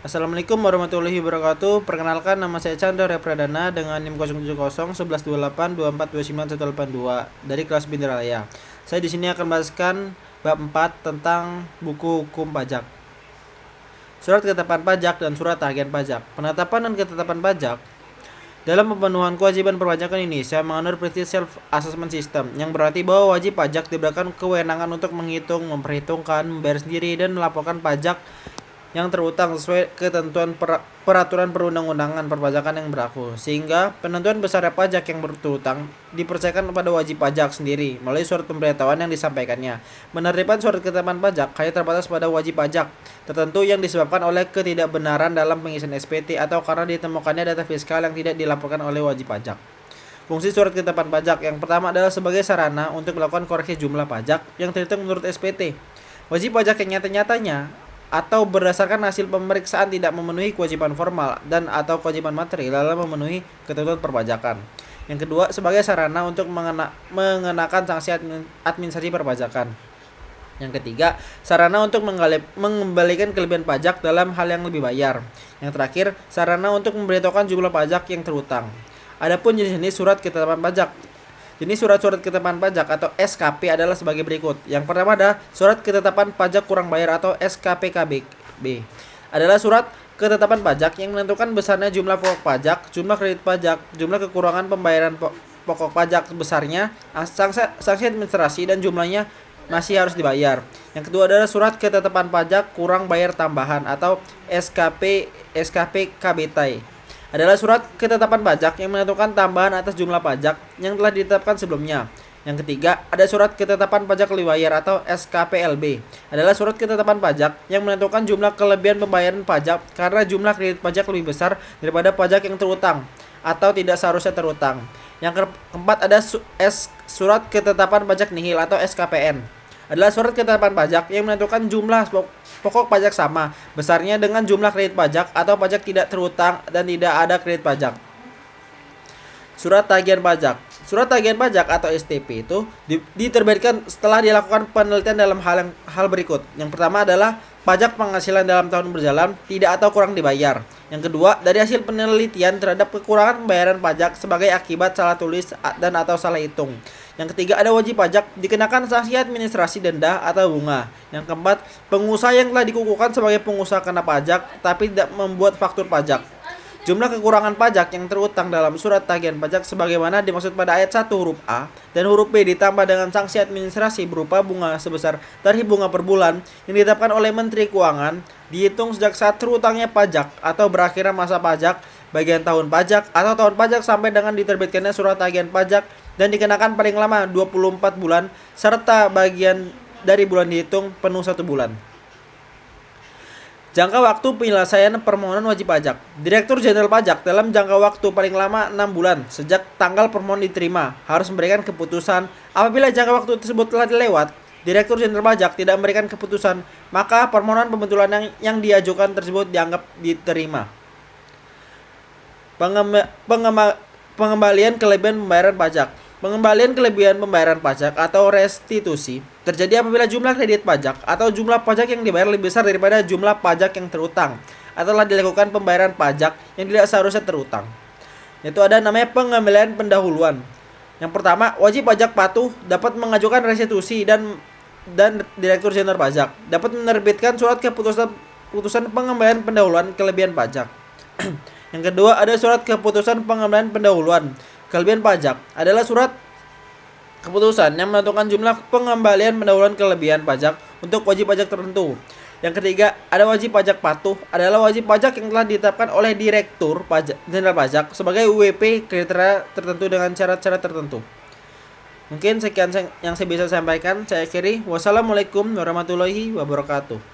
Assalamualaikum warahmatullahi wabarakatuh. Perkenalkan, nama saya Chandra Pradana dengan NIM 070 1128 2429 dari kelas Binderalaya. Saya di sini akan membahaskan bab 4 tentang buku hukum pajak. Surat ketetapan pajak dan surat tagihan pajak. Penetapan dan ketetapan pajak dalam pemenuhan kewajiban perpajakan Indonesia menganut prinsip self-assessment system, yang berarti bahwa wajib pajak diberikan kewenangan untuk menghitung, memperhitungkan, membayar sendiri, dan melaporkan pajak yang terutang sesuai ketentuan peraturan perundang-undangan perpajakan yang berlaku, sehingga penentuan besarnya pajak yang berutang dipercayakan kepada wajib pajak sendiri melalui surat pemberitahuan yang disampaikannya. Penerbitan surat ketetapan pajak hanya terbatas pada wajib pajak tertentu yang disebabkan oleh ketidakbenaran dalam pengisian SPT atau karena ditemukannya data fiskal yang tidak dilaporkan oleh wajib pajak. Fungsi surat ketetapan pajak yang pertama adalah sebagai sarana untuk melakukan koreksi jumlah pajak yang terhitung menurut SPT. Wajib pajak yang nyata-nyatanya atau berdasarkan hasil pemeriksaan tidak memenuhi kewajiban formal dan atau kewajiban material dalam memenuhi ketentuan perpajakan. Yang kedua, sebagai sarana untuk mengenakan sanksi administrasi perpajakan. Yang ketiga, sarana untuk mengembalikan kelebihan pajak dalam hal yang lebih bayar. Yang terakhir, sarana untuk memberitahukan jumlah pajak yang terutang. Adapun jenis-jenis surat ketetapan pajak. Jenis surat-surat ketetapan pajak atau SKP adalah sebagai berikut. Yang pertama ada surat ketetapan pajak kurang bayar atau SKPKB. Adalah surat ketetapan pajak yang menentukan besarnya jumlah pokok pajak, jumlah kredit pajak, jumlah kekurangan pembayaran pokok pajak besarnya, sanksi administrasi, dan jumlahnya masih harus dibayar. Yang kedua adalah surat ketetapan pajak kurang bayar tambahan atau SKPKBT. Adalah surat ketetapan pajak yang menentukan tambahan atas jumlah pajak yang telah ditetapkan sebelumnya. Yang ketiga, ada surat ketetapan pajak lebih bayar atau SKPLB. Adalah surat ketetapan pajak yang menentukan jumlah kelebihan pembayaran pajak karena jumlah kredit pajak lebih besar daripada pajak yang terutang atau tidak seharusnya terutang. Yang keempat, ada surat ketetapan pajak nihil atau SKPN. Adalah surat ketetapan pajak yang menentukan jumlah pokok pajak sama besarnya dengan jumlah kredit pajak atau pajak tidak terutang dan tidak ada kredit pajak. Surat tagihan pajak. Surat tagihan pajak atau STP itu diterbitkan setelah dilakukan penelitian dalam hal berikut. Yang pertama adalah pajak penghasilan dalam tahun berjalan tidak atau kurang dibayar. Yang kedua, dari hasil penelitian terhadap kekurangan pembayaran pajak sebagai akibat salah tulis dan atau salah hitung. Yang ketiga, ada wajib pajak dikenakan sanksi administrasi, denda atau bunga. Yang keempat, pengusaha yang telah dikukuhkan sebagai pengusaha kena pajak tapi tidak membuat faktur pajak. Jumlah kekurangan pajak yang terutang dalam surat tagihan pajak sebagaimana dimaksud pada ayat 1 huruf A dan huruf B ditambah dengan sanksi administrasi berupa bunga sebesar tarif bunga per bulan yang ditetapkan oleh Menteri Keuangan dihitung sejak saat terutangnya pajak atau berakhirnya masa pajak, bagian tahun pajak atau tahun pajak sampai dengan diterbitkannya surat tagihan pajak dan dikenakan paling lama 24 bulan serta bagian dari bulan dihitung penuh 1 bulan. Jangka waktu penyelesaian permohonan wajib pajak. Direktur Jenderal Pajak dalam jangka waktu paling lama 6 bulan sejak tanggal permohonan diterima harus memberikan keputusan. Apabila jangka waktu tersebut telah dilewat, Direktur Jenderal Pajak tidak memberikan keputusan, maka permohonan pembetulan yang diajukan tersebut dianggap diterima. Pengembalian kelebihan pembayaran pajak. Pengembalian kelebihan pembayaran pajak atau restitusi terjadi apabila jumlah kredit pajak atau jumlah pajak yang dibayar lebih besar daripada jumlah pajak yang terutang atau telah dilakukan pembayaran pajak yang tidak seharusnya terutang. Yaitu ada namanya pengembalian pendahuluan. Yang pertama, wajib pajak patuh dapat mengajukan restitusi dan Direktur Jenderal Pajak dapat menerbitkan surat keputusan pengembalian pendahuluan kelebihan pajak. Yang kedua, ada surat keputusan pengembalian pendahuluan kelebihan pajak. Adalah surat keputusan yang menentukan jumlah pengembalian pendahuluan kelebihan pajak untuk wajib pajak tertentu. Yang ketiga, ada wajib pajak patuh. Adalah wajib pajak yang telah ditetapkan oleh Direktur Jenderal Pajak sebagai WP kriteria tertentu dengan syarat-syarat tertentu. Mungkin sekian yang saya bisa sampaikan. Saya akhiri. Wassalamualaikum warahmatullahi wabarakatuh.